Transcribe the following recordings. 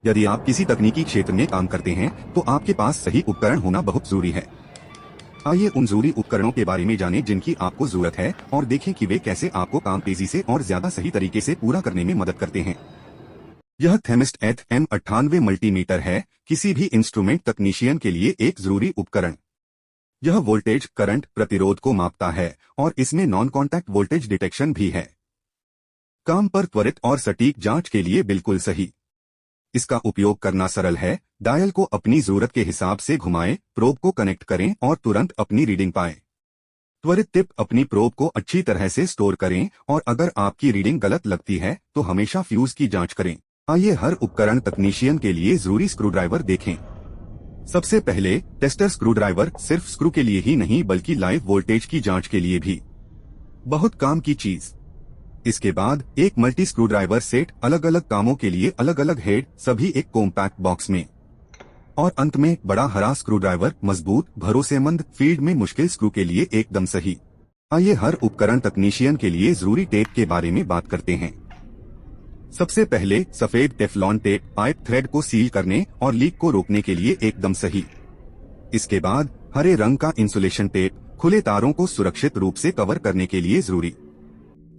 यदि आप किसी तकनीकी क्षेत्र में काम करते हैं तो आपके पास सही उपकरण होना बहुत जरूरी है। आइए उन जरूरी उपकरणों के बारे में जानें जिनकी आपको जरूरत है और देखें कि वे कैसे आपको काम तेजी से और ज्यादा सही तरीके से पूरा करने में मदद करते हैं। यह थेमिस्ट FM98 मल्टीमीटर है, किसी भी इंस्ट्रूमेंट तकनीशियन के लिए एक जरूरी उपकरण। यह वोल्टेज करंट प्रतिरोध को मापता है और इसमें नॉन कॉन्टैक्ट वोल्टेज डिटेक्शन भी है। काम पर त्वरित और सटीक जांच के लिए बिल्कुल सही। इसका उपयोग करना सरल है। डायल को अपनी जरूरत के हिसाब से घुमाएं, प्रोब को कनेक्ट करें और तुरंत अपनी रीडिंग पाएं। त्वरित टिप, अपनी प्रोब को अच्छी तरह से स्टोर करें और अगर आपकी रीडिंग गलत लगती है तो हमेशा फ्यूज की जांच करें। आइए हर उपकरण तकनीशियन के लिए जरूरी स्क्रूड्राइवर देखें। सबसे पहले टेस्टर स्क्रूड्राइवर सिर्फ स्क्रू के लिए ही नहीं बल्कि लाइव वोल्टेज की जांच के लिए भी बहुत काम की चीज। इसके बाद एक मल्टी स्क्रूड्राइवर सेट, अलग अलग कामों के लिए अलग अलग हेड, सभी एक कॉम्पैक्ट बॉक्स में। और अंत में बड़ा हरा स्क्रूड्राइवर, मजबूत, भरोसेमंद, फील्ड में मुश्किल स्क्रू के लिए एकदम सही। आइए हर उपकरण तकनीशियन के लिए जरूरी टेप के बारे में बात करते हैं। सबसे पहले सफेद टेफ्लॉन टेप पाइप थ्रेड को सील करने और लीक को रोकने के लिए एकदम सही। इसके बाद हरे रंग का इंसुलेशन टेप, खुले तारों को सुरक्षित रूप से कवर करने के लिए जरूरी।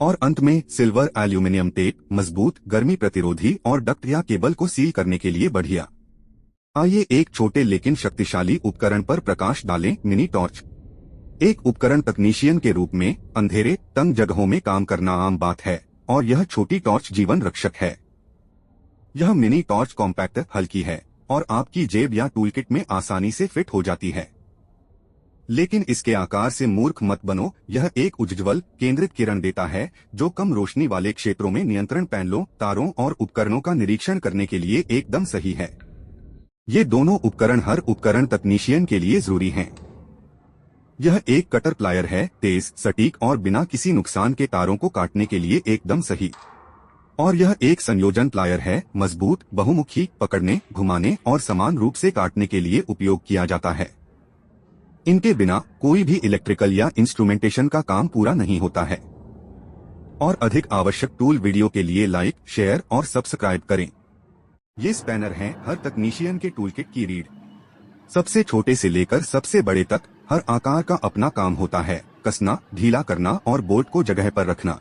और अंत में सिल्वर एल्यूमिनियम टेप, मजबूत, गर्मी प्रतिरोधी और डक्ट या केबल को सील करने के लिए बढ़िया। आइए एक छोटे लेकिन शक्तिशाली उपकरण पर प्रकाश डालें, मिनी टॉर्च। एक उपकरण तकनीशियन के रूप में अंधेरे, तंग जगहों में काम करना आम बात है और यह छोटी टॉर्च जीवन रक्षक है। यह मिनी टॉर्च कॉम्पैक्ट, हल्की है और आपकी जेब या टूलकिट में आसानी से फिट हो जाती है। लेकिन इसके आकार से मूर्ख मत बनो। यह एक उज्ज्वल केंद्रित किरण देता है जो कम रोशनी वाले क्षेत्रों में नियंत्रण पैनलों, तारों और उपकरणों का निरीक्षण करने के लिए एकदम सही है। ये दोनों उपकरण हर उपकरण तकनीशियन के लिए जरूरी हैं। यह एक कटर प्लायर है, तेज, सटीक और बिना किसी नुकसान के तारों को काटने के लिए एकदम सही। और यह एक संयोजन प्लायर है, मजबूत, बहुमुखी, पकड़ने, घुमाने और समान रूप से काटने के लिए उपयोग किया जाता है। इनके बिना कोई भी इलेक्ट्रिकल या इंस्ट्रूमेंटेशन का काम पूरा नहीं होता है। और अधिक आवश्यक टूल वीडियो के लिए लाइक, शेयर और सब्सक्राइब करें। ये स्पैनर हैं हर तकनीशियन के टूलकिट की रीढ़। सबसे छोटे से लेकर सबसे बड़े तक हर आकार का अपना काम होता है। कसना, ढीला करना और बोल्ट को जगह पर रखना।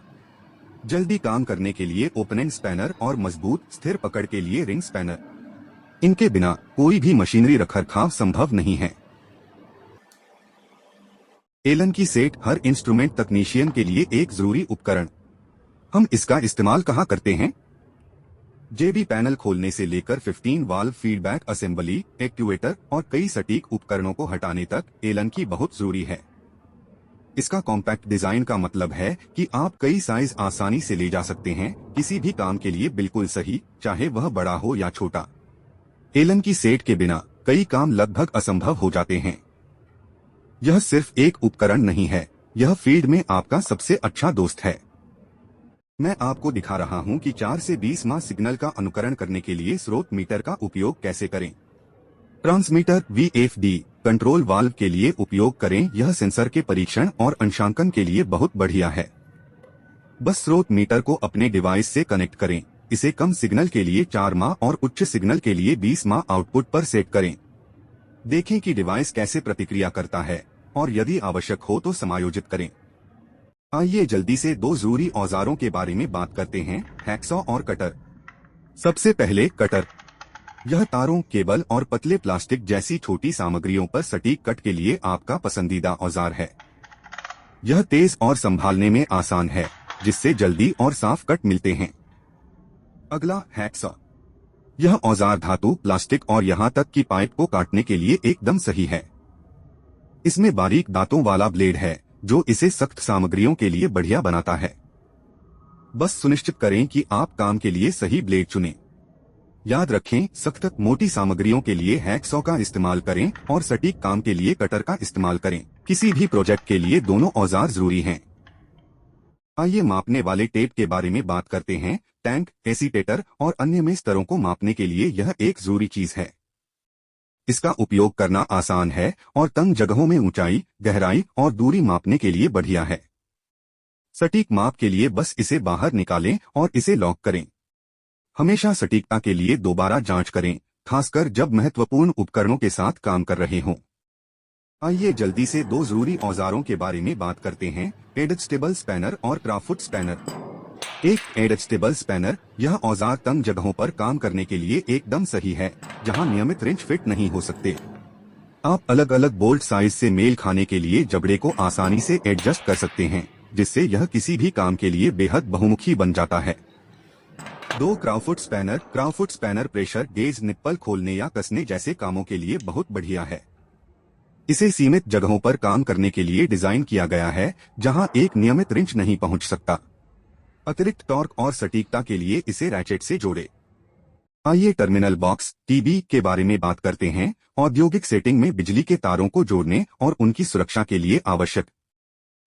जल्दी काम करने के लिए ओपनिंग स्पैनर और मजबूत स्थिर पकड़ के लिए रिंग स्पैनर। इनके बिना कोई भी मशीनरी रखरखाव संभव नहीं है। एलन की सेट हर इंस्ट्रूमेंट तकनीशियन के लिए एक जरूरी उपकरण। हम इसका इस्तेमाल कहाँ करते हैं? जेबी पैनल खोलने से लेकर 15 वाल्व फीडबैक असेंबली, एक्ट्यूएटर और कई सटीक उपकरणों को हटाने तक एलन की बहुत जरूरी है। इसका कॉम्पैक्ट डिजाइन का मतलब है कि आप कई साइज आसानी से ले जा सकते हैं, किसी भी काम के लिए बिल्कुल सही, चाहे वह बड़ा हो या छोटा। एलन की सेट के बिना कई काम लगभग असंभव हो जाते हैं। यह सिर्फ एक उपकरण नहीं है, यह फील्ड में आपका सबसे अच्छा दोस्त है। मैं आपको दिखा रहा हूं कि 4 से 20 माह सिग्नल का अनुकरण करने के लिए स्रोत मीटर का उपयोग कैसे करें। ट्रांसमीटर VFD कंट्रोल वाल्व के लिए उपयोग करें। यह सेंसर के परीक्षण और अंशांकन के लिए बहुत बढ़िया है। बस स्रोत मीटर को अपने डिवाइस से कनेक्ट करें। इसे कम सिग्नल के लिए 4 माह और उच्च सिग्नल के लिए 20 माह आउटपुट पर सेट करें। देखें कि डिवाइस कैसे प्रतिक्रिया करता है और यदि आवश्यक हो तो समायोजित करें। आइए जल्दी से दो जरूरी औजारों के बारे में बात करते हैं, हैक्सॉ और कटर। सबसे पहले कटर। यह तारों, केबल और पतले प्लास्टिक जैसी छोटी सामग्रियों पर सटीक कट के लिए आपका पसंदीदा औजार है। यह तेज और संभालने में आसान है, जिससे जल्दी और साफ कट मिलते हैं। अगला हैक्सॉ। यह औजार धातु, प्लास्टिक और यहाँ तक कि पाइप को काटने के लिए एकदम सही है। इसमें बारीक दांतों वाला ब्लेड है जो इसे सख्त सामग्रियों के लिए बढ़िया बनाता है। बस सुनिश्चित करें कि आप काम के लिए सही ब्लेड चुनें। याद रखें, सख्त, मोटी सामग्रियों के लिए हैक्सॉ का इस्तेमाल करें और सटीक काम के लिए कटर का इस्तेमाल करें। किसी भी प्रोजेक्ट के लिए दोनों औजार जरूरी हैं। आइए मापने वाले टेप के बारे में बात करते हैं। टैंक, एसीटेटर और अन्य में स्तरों को मापने के लिए यह एक जरूरी चीज है। इसका उपयोग करना आसान है और तंग जगहों में ऊंचाई, गहराई और दूरी मापने के लिए बढ़िया है। सटीक माप के लिए बस इसे बाहर निकालें और इसे लॉक करें। हमेशा सटीकता के लिए दोबारा जांच करें, खासकर जब महत्वपूर्ण उपकरणों के साथ काम कर रहे हों। आइए जल्दी से दो जरूरी औजारों के बारे में बात करते हैं, एडजस्टेबल स्पैनर और क्राफुट स्पैनर। एक एडजस्टेबल स्पैनर, यह औजार तंग जगहों पर काम करने के लिए एकदम सही है, जहां नियमित रिंच फिट नहीं हो सकते। आप अलग अलग बोल्ट साइज से मेल खाने के लिए जबड़े को आसानी से एडजस्ट कर सकते हैं, जिससे यह किसी भी काम के लिए बेहद बहुमुखी बन जाता है। दो क्राफुट स्पैनर प्रेशर गेज निप्पल खोलने या कसने जैसे कामों के लिए बहुत बढ़िया है। इसे सीमित जगहों पर काम करने के लिए डिजाइन किया गया है, जहां एक नियमित रिंच नहीं पहुंच सकता। अतिरिक्त टॉर्क और सटीकता के लिए इसे रैचेट से जोड़े। आइए टर्मिनल बॉक्स टीबी के बारे में बात करते हैं, औद्योगिक सेटिंग में बिजली के तारों को जोड़ने और उनकी सुरक्षा के लिए आवश्यक।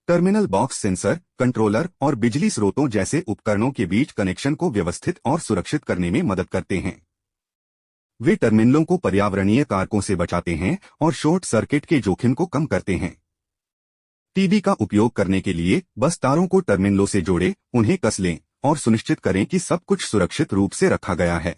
टर्मिनल बॉक्स सेंसर, कंट्रोलर और बिजली स्रोतों जैसे उपकरणों के बीच कनेक्शन को व्यवस्थित और सुरक्षित करने में मदद करते हैं। वे टर्मिनलों को पर्यावरणीय कारकों से बचाते हैं और शॉर्ट सर्किट के जोखिम को कम करते हैं। टीबी का उपयोग करने के लिए बस तारों को टर्मिनलों से जोड़ें, उन्हें कस लें और सुनिश्चित करें कि सब कुछ सुरक्षित रूप से रखा गया है।